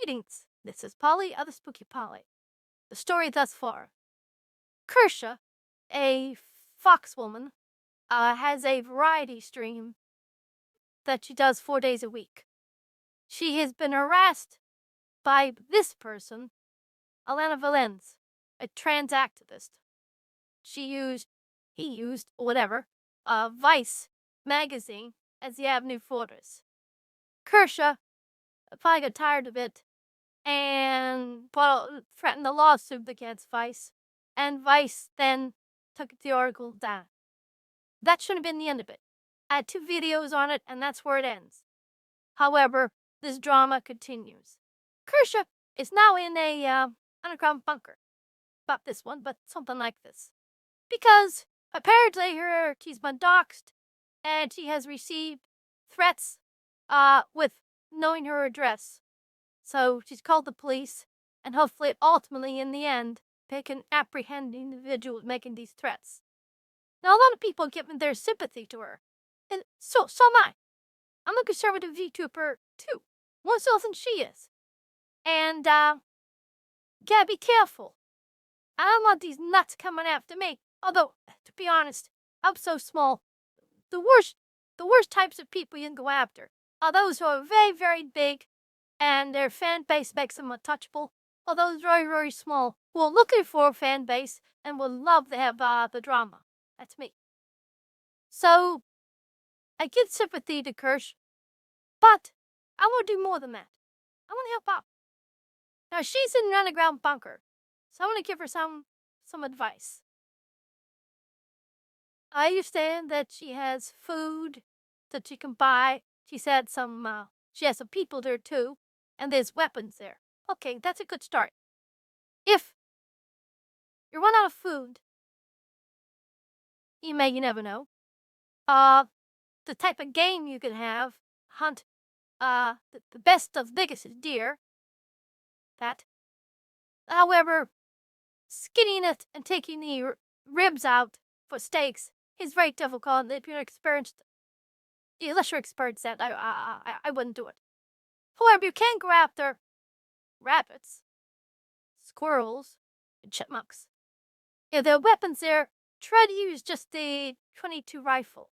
Greetings, this is Polly of the Spooky Polly. The story thus far. Kirsche, a foxwoman, has a variety stream that she does 4 days a week. She has been harassed by this person, Alana Valens, a trans activist. He used, whatever, Vice magazine as the avenue for this. Kirsche probably got tired of it and threatened a lawsuit against Vice, and Vice then took the article down. That should have been the end of it. I had 2 videos on it, and that's where it ends. However, this drama continues. Kirsche is now in a underground bunker. Not this one, but something like this. Because apparently she's been doxxed, and she has received threats with knowing her address. So she's called the police, and hopefully, ultimately, in the end, they can apprehend the individual making these threats. Now, a lot of people have given their sympathy to her, and so am I. I'm a conservative VTuber, too, more so than she is. And, gotta be careful. I don't want these nuts coming after me, although, to be honest, I'm so small. The worst types of people you can go after are those who are very, very big, and their fan base makes them untouchable, or those very, very small who are looking for a fan base and would love to have the drama. That's me. So, I give sympathy to Kirsche, but I want to do more than that. I want to help out. Now, she's in an underground bunker, so I want to give her some advice. I understand that she has food that she can buy. She said she has some people there too, and there's weapons there. Okay, that's a good start. If you run out of food, you never know. The type of game you can have, hunt, the best of biggest is deer. That. However, skinning it and taking the ribs out for steaks is very difficult. If you're experienced, unless you're experienced that, I wouldn't do it. However, you can go after rabbits, squirrels, and chipmunks. If there are weapons there, try to use just the .22 rifle.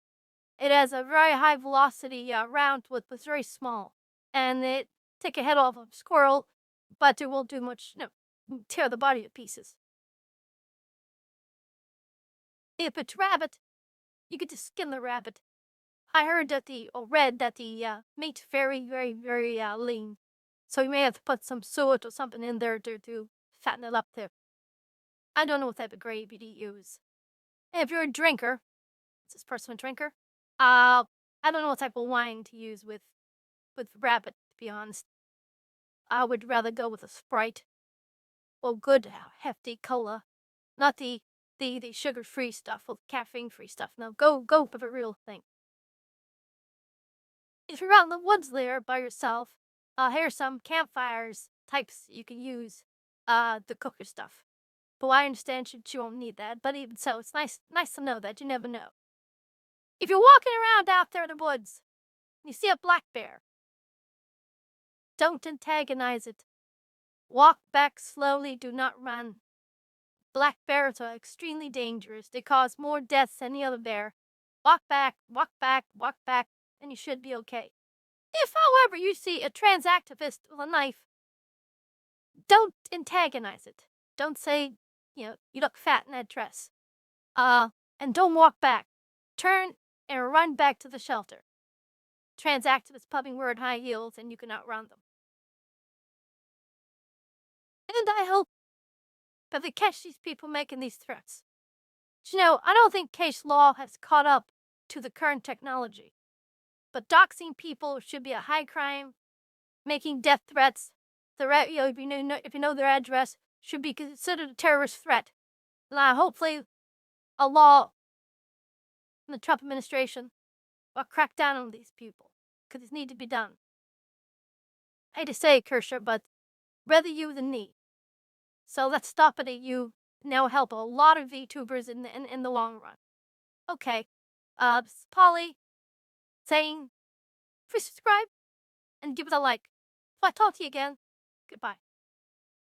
It has a very high velocity round with very small, and it take a head off of a squirrel, but it won't do much. Tear the body to pieces. If it's rabbit, you get to skin the rabbit. I heard that read that the meat's very, very, very lean. So you may have to put some suet or something in there to fatten it up there. I don't know what type of gravy to use. And if you're a drinker, is this person a drinker? I don't know what type of wine to use with rabbit, to be honest. I would rather go with a Sprite or good hefty cola, not the sugar-free stuff or caffeine-free stuff. No, go for the real thing. If you're out in the woods there by yourself, here's some campfires types you can use to cook your stuff. But I understand you won't need that. But even so, it's nice to know that you never know. If you're walking around out there in the woods and you see a black bear, don't antagonize it. Walk back slowly, do not run. Black bears are extremely dangerous. They cause more deaths than any other bear. Walk back, and you should be okay. If, however, you see a trans activist with a knife, don't antagonize it. Don't say, you look fat in that dress. And don't walk back. Turn and run back to the shelter. Trans activists probably wearing high heels, and you can outrun them. And I hope that they catch these people making these threats. But, I don't think case law has caught up to the current technology. But doxing people should be a high crime. Making death threats, if you know their address, should be considered a terrorist threat. Now, hopefully, a law in the Trump administration will crack down on these people, because it needs to be done. I hate to say it, Kirsche, but rather you than me. So let's stop it at you. Now help a lot of VTubers in the long run. Okay, this is Polly saying, please subscribe and give it a like. If I talk to you again, Goodbye.